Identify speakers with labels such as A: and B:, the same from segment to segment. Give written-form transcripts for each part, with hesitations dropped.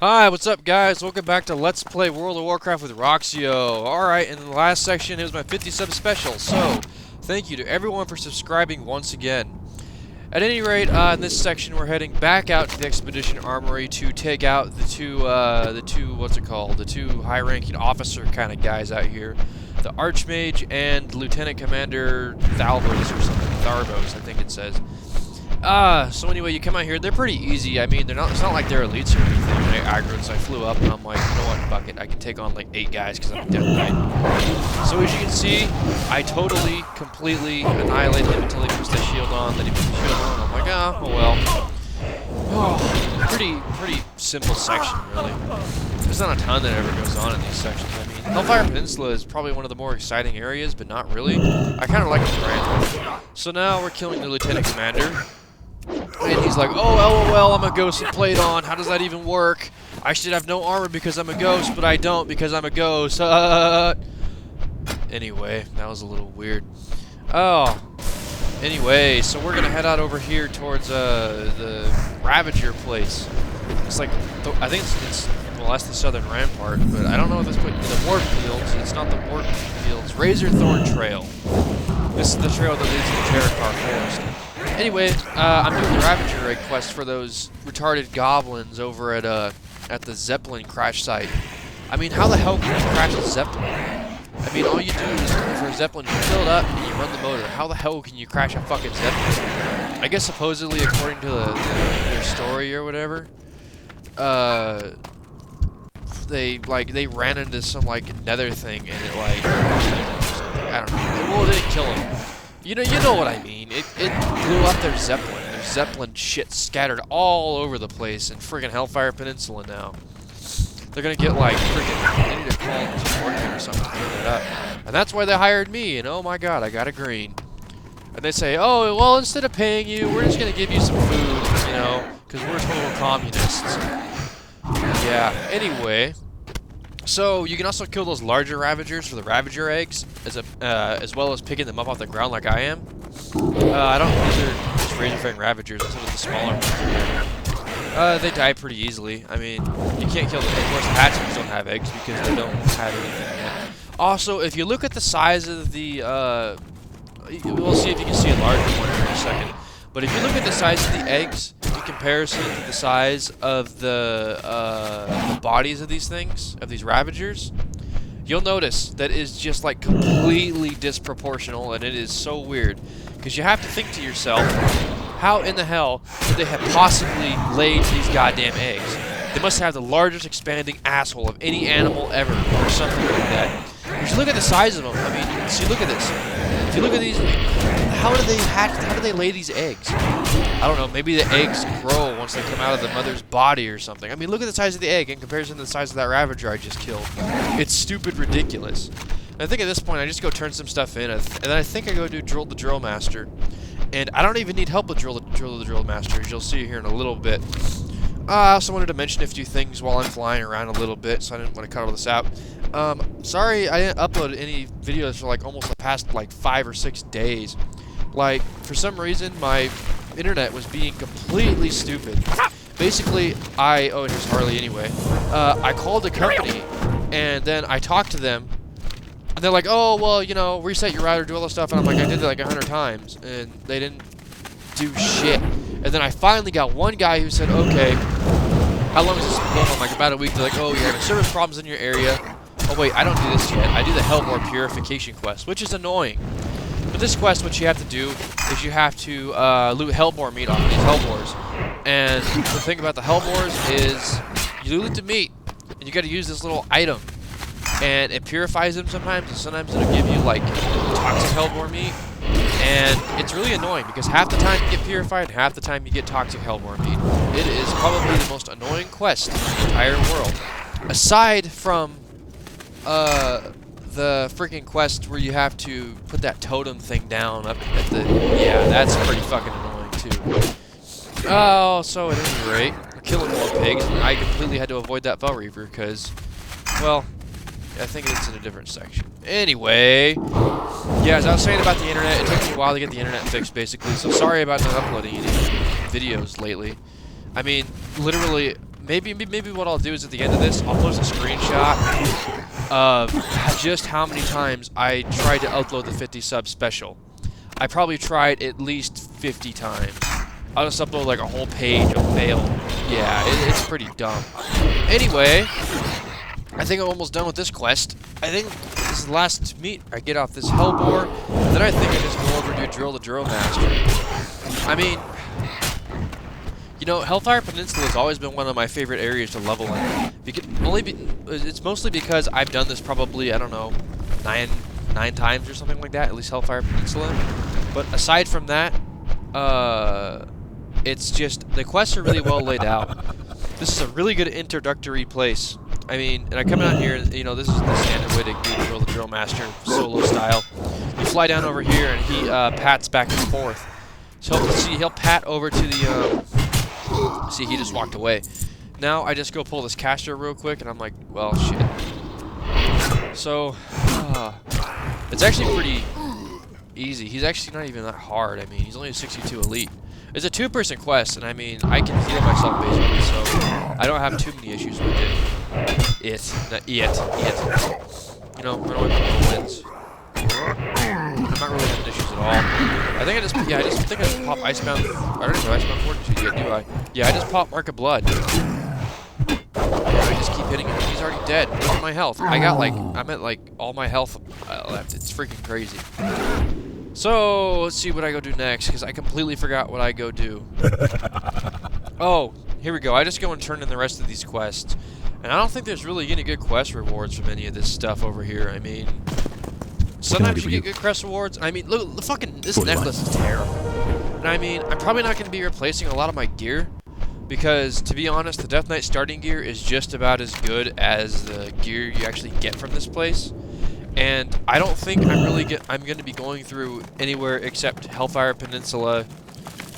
A: Hi, what's up guys? Welcome back to Let's Play World of Warcraft with Rhoxio. Alright, in the last section it was my 50 sub special, so thank you to everyone for subscribing once again. At any rate, in this section we're heading back out to the Expedition Armory to take out the two high-ranking officer kind of guys out here. The Archmage and Lieutenant Commander Thalbos or something, Tharbos I think it says. So anyway, you come out here, they're pretty easy. I mean, it's not like they're elites or anything. I aggroed, so I flew up, and I'm like, you know what, fuck it. I can take on like 8 guys, because I'm dead right. So as you can see, I totally, completely annihilated him until he puts the shield on, then he puts the shield on, I'm like, oh well. Oh, pretty simple section, really. There's not a ton that ever goes on in these sections. I mean, Hellfire Peninsula is probably one of the more exciting areas, but not really. I kind of like the brand. So now we're killing the Lieutenant Commander. And he's like, oh, LOL, I'm a ghost with plate on. How does that even work? I should have no armor because I'm a ghost, but I don't because I'm a ghost. Anyway, that was a little weird. Oh. Anyway, so we're going to head out over here towards the Ravager place. It's like, I think it's well, that's the southern rampart, but I don't know if it's put in the Warp Fields. It's not the Warp Fields. Razor Thorn Trail. This is the trail that leads to the Terracar Forest. Anyway, I'm doing the Ravager egg quest for those retarded goblins over at the Zeppelin crash site. I mean, how the hell can you crash a Zeppelin? I mean, all you do is for a Zeppelin, you fill it up and you run the motor. How the hell can you crash a fucking Zeppelin? I guess supposedly, according to their story or whatever, they ran into some nether thing and it I don't know. Well, it didn't kill them. You know what I mean. It blew up their Zeppelin. Their Zeppelin shit scattered all over the place in friggin' Hellfire Peninsula now. They're gonna get they need to call support or something to clean it up. And that's why they hired me, and oh my god, I got a green. And they say, oh, well, instead of paying you, we're just gonna give you some food, because we're total communists. Yeah, anyway. So, you can also kill those larger Ravagers for the Ravager eggs, as well as picking them up off the ground like I am. I don't either just Razorfang Ravagers instead of the smaller ones. They die pretty easily. I mean, you can't kill them. Of course, the hatchlings don't have eggs because they don't have anything yet. Also, if you look at the size of the, we'll see if you can see a larger one here in a second. But if you look at the size of the eggs in comparison to the size of the bodies of these things, of these Ravagers, you'll notice that it's just completely disproportional, and it is so weird. Because you have to think to yourself, how in the hell could they have possibly laid these goddamn eggs? They must have the largest expanding asshole of any animal ever, or something like that. If you look at the size of them, I mean, see, look at this. If you look at these, how do they hatch? How do they lay these eggs? I don't know. Maybe the eggs grow once they come out of the mother's body or something. I mean, look at the size of the egg in comparison to the size of that Ravager I just killed. It's stupid ridiculous. And I think at this point I just go turn some stuff in, and then I think I go do Drill the Drill Master. And I don't even need help with Drill the Drill Master, as you'll see here in a little bit. I also wanted to mention a few things while I'm flying around a little bit, so I didn't want to cut all this out. Sorry I didn't upload any videos for almost the past 5 or 6 days. For some reason my internet was being completely stupid. Basically, oh, here's Harley anyway. I called the company, and then I talked to them, and they're like, oh, well, reset your router, do all this stuff, and I'm like, I did it 100 times, and they didn't do shit. And then I finally got one guy who said, okay, how long is this going on? About a week. They're like, oh, you're having service problems in your area. Oh, wait, I don't do this yet. I do the Hellbore Purification quest, which is annoying. But this quest, what you have to do is you have to loot Hellbore meat off of these Hellbores. And the thing about the Hellbores is you loot the meat, and you got to use this little item. And it purifies them sometimes, and sometimes it'll give you, toxic Hellbore meat. And it's really annoying because half the time you get purified and half the time you get toxic Hellbore meat. It is probably the most annoying quest in the entire world. Aside from the freaking quest where you have to put that totem thing down up at the... Yeah, that's pretty fucking annoying too. Oh, so at any rate, we're killing more pigs, and I completely had to avoid that Fel Reaver because, well, I think it's in a different section. Anyway, yeah, as I was saying about the internet, it took me a while to get the internet fixed, basically, so sorry about not uploading any videos lately. I mean, literally, maybe what I'll do is at the end of this, I'll post a screenshot of just how many times I tried to upload the 50 sub special. I probably tried at least 50 times. I'll just upload like a whole page of fail. Yeah, it's pretty dumb. Anyway, I think I'm almost done with this quest. I think this is the last meet I get off this Hellbore. Then I think I just go over to Drill the Drill Master. I mean, you know, Hellfire Peninsula has always been one of my favorite areas to level in. It's mostly because I've done this probably, I don't know, nine times or something like that, at least Hellfire Peninsula. But aside from that, it's just, the quests are really well laid out. This is a really good introductory place. I mean, and I come out here, and, you know, this is the standard way to do Drill the Drill Master, solo style. You fly down over here, and he pats back and forth. So he'll pat over to the, see, he just walked away. Now I just go pull this caster real quick, and I'm like, well, shit. So, it's actually pretty easy. He's actually not even that hard. I mean, he's only a 62 elite. It's a 2-person quest, and I mean, I can heal myself basically, so I don't have too many issues with it. Not it. You know, run away from the wins. I'm not really having issues at all. I think I just pop Icebound. I don't even know Icebound Fortitude yet, do I? Yeah, I just pop Mark of Blood. I just keep hitting him. He's already dead. Look at my health. I'm at like all my health left. It's freaking crazy. So, let's see what I go do next, because I completely forgot what I go do. Oh, here we go. I just go and turn in the rest of these quests. And I don't think there's really any good quest rewards from any of this stuff over here. I mean, sometimes you get good quest rewards. I mean, look, this necklace is terrible. And I mean, I'm probably not going to be replacing a lot of my gear, because, to be honest, the Death Knight starting gear is just about as good as the gear you actually get from this place. And I don't think I'm going to be going through anywhere except Hellfire Peninsula,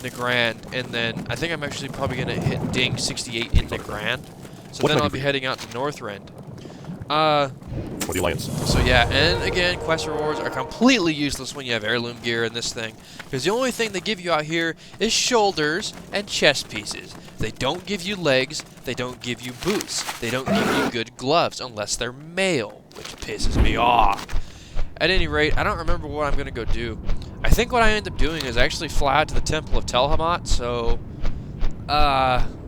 A: Nagrand, and then I think I'm actually probably going to hit Ding 68 in Nagrand. So then I'll be heading out to Northrend.
B: For the Alliance.
A: So yeah, and again, quest rewards are completely useless when you have heirloom gear in this thing, because the only thing they give you out here is shoulders and chest pieces. They don't give you legs, they don't give you boots, they don't give you good gloves unless they're male, which pisses me off. At any rate, I don't remember what I'm going to go do. I think what I end up doing is actually fly out to the Temple of Telhamat, so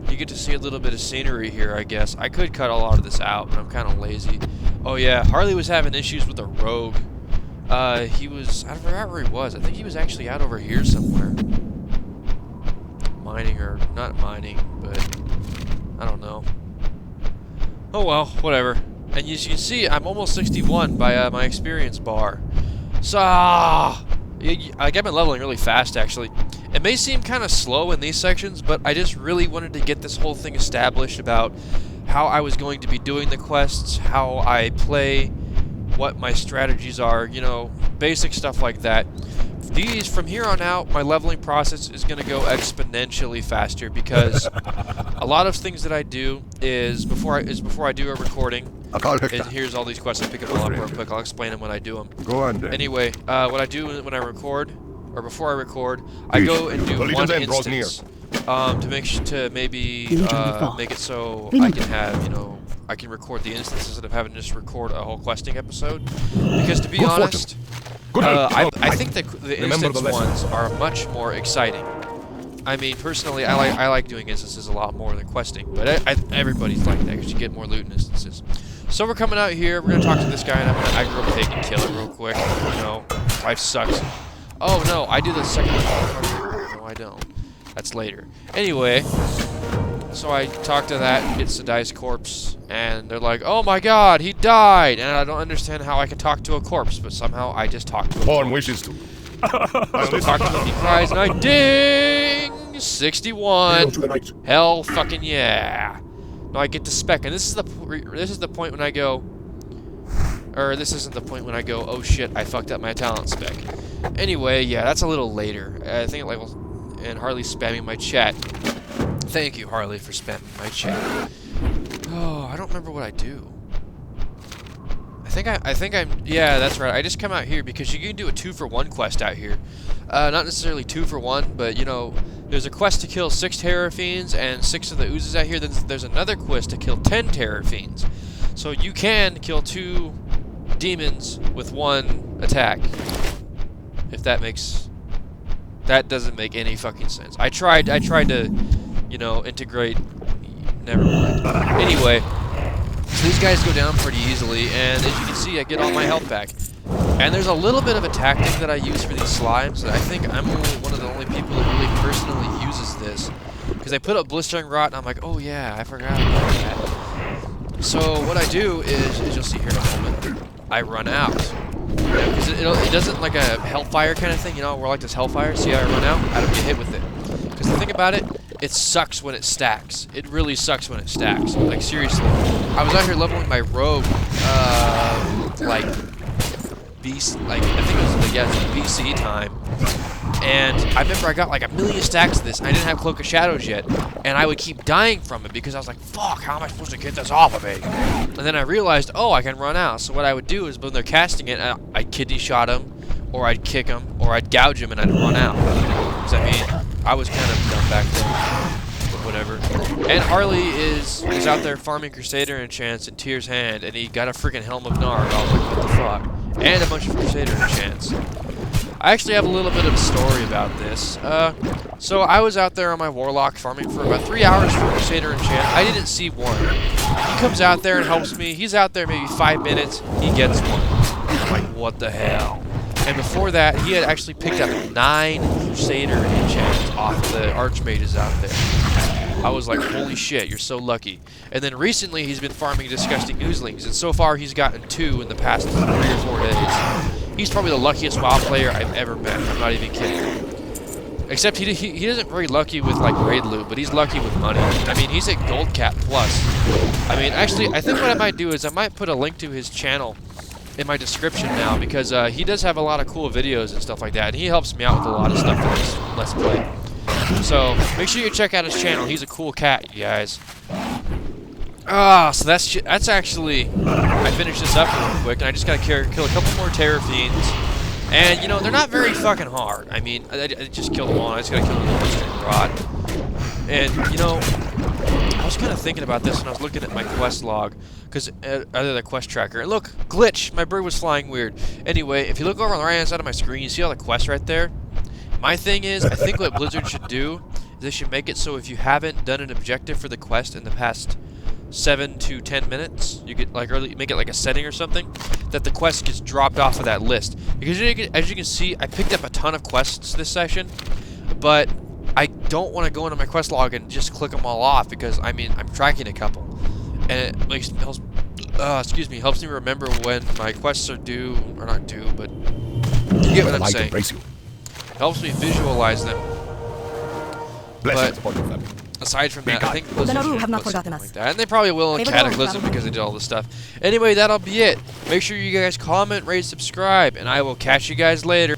A: you get to see a little bit of scenery here, I guess. I could cut a lot of this out, but I'm kind of lazy. Oh yeah, Harley was having issues with a rogue. I forgot where he was. I think he was actually out over here somewhere. Mining, or not mining, but I don't know. Oh well, whatever. And as you can see, I'm almost 61 by my experience bar. So, I've been leveling really fast, actually. It may seem kind of slow in these sections, but I just really wanted to get this whole thing established about how I was going to be doing the quests, how I play, what my strategies are, you know, basic stuff like that. From here on out, my leveling process is going to go exponentially faster, because a lot of things that I do is before I do a recording. And here's all these quests. I pick them all up real quick. I'll explain them when I do them.
B: Go on then.
A: Anyway, what I do when I record, or before I record, I go and do one instance to maybe make it so I can have, you know, I can record the instance instead of having to just record a whole questing episode. Because to be honest, I think that the instance ones are much more exciting. I mean, personally, I like doing instances a lot more than questing, but everybody's like that because you get more loot in instances. So we're coming out here, we're going to talk to this guy, and I'm going to aggro take and kill it real quick. You know, life sucks. Oh no, I do the second one. No, I don't. That's later. Anyway, so I talk to that, it's the Dice corpse, and they're like, oh my god, he died! And I don't understand how I can talk to a corpse, but somehow I just talk to a corpse.
B: Wishes to.
A: So talk to him, he cries, and I ding! 61! Hell fucking yeah! Now I get to spec, and this is the point when I go, or this isn't the point when I go, oh shit, I fucked up my talent spec. Anyway, yeah, that's a little later. I think it and Harley's spamming my chat. Thank you, Harley, for spamming my chat. Oh, I don't remember what I do. Yeah, that's right. I just come out here because you can do a 2-for-1 quest out here. Not necessarily 2-for-1, but you know, There's a quest to kill 6 Terror Fiends and 6 of the oozes out here. Then there's another quest to kill 10 Terror Fiends. So you can kill 2 demons with 1 attack. If that makes... That doesn't make any fucking sense. I tried to, you know, integrate... Never mind. Anyway, so these guys go down pretty easily, and as you can see, I get all my health back. And there's a little bit of a tactic that I use for these slimes that I think I'm one of the only people that really personally uses this. Because I put up Blistering Rot, and I'm like, oh yeah, I forgot about that. So what I do is, as you'll see here in a moment, I run out. Because it doesn't like a Hellfire kind of thing, you know, we're like this Hellfire. See how I run out? I don't get hit with it. Because the thing about it, it sucks when it stacks. It really sucks when it stacks. Like, seriously. I was out here leveling my rogue, like, I think it was, yeah, BC time. And I remember I got like 1,000,000 stacks of this, and I didn't have Cloak of Shadows yet. And I would keep dying from it because I was like, fuck, how am I supposed to get this off of me? And then I realized, oh, I can run out. So what I would do is when they're casting it, I'd kidney shot them, or I'd kick them, or I'd gouge them, and I'd run out. Because, I mean, I was kind of dumb back then. But whatever. And Harley is out there farming Crusader enchants in Tyr's hand, and he got a freaking Helm of Narg. I was like, what the fuck? And a bunch of Crusader enchants. I actually have a little bit of a story about this. So I was out there on my Warlock farming for about 3 hours for Crusader enchant. I didn't see one. He comes out there and helps me. He's out there maybe 5 minutes. He gets one. I'm like, what the hell? And before that, he had actually picked up 9 Crusader enchants off the Archmages out there. I was like, holy shit, you're so lucky. And then recently, he's been farming Disgusting Oozlings, and so far he's gotten 2 in the past 3 or 4 days. He's probably the luckiest WoW player I've ever met. I'm not even kidding. Except he isn't very lucky with like raid loot, but he's lucky with money. I mean, he's at Gold Cap Plus. I mean, actually, I think what I might do is I might put a link to his channel in my description now, because he does have a lot of cool videos and stuff like that, and he helps me out with a lot of stuff for this Let's Play. So make sure you check out his channel. He's a cool cat, you guys. So that's actually, I finished this up real quick, and I just gotta kill a couple more Terror Fiends. And, you know, they're not very fucking hard. I mean, I just killed them all. I just gotta kill them with a Blistering Rod. And, you know, I was kind of thinking about this when I was looking at my quest log, because other the quest tracker. And look, glitch! My bird was flying weird. Anyway, if you look over on the right-hand side of my screen, you see all the quests right there? My thing is, I think what Blizzard should do is they should make it so if you haven't done an objective for the quest in the past 7 to 10 minutes, you get like make it like a setting or something, that the quest gets dropped off of that list. Because as you can see, I picked up a ton of quests this session, but I don't want to go into my quest log and just click them all off, because I mean, I'm tracking a couple, and it makes helps me remember when my quests are due, or not due, but you get what I'm saying. Helps me visualize them. But aside from that, I think Blizzard should put something like that. And they probably will in Cataclysm because they did all this stuff. Anyway, that'll be it. Make sure you guys comment, rate, subscribe, and I will catch you guys later.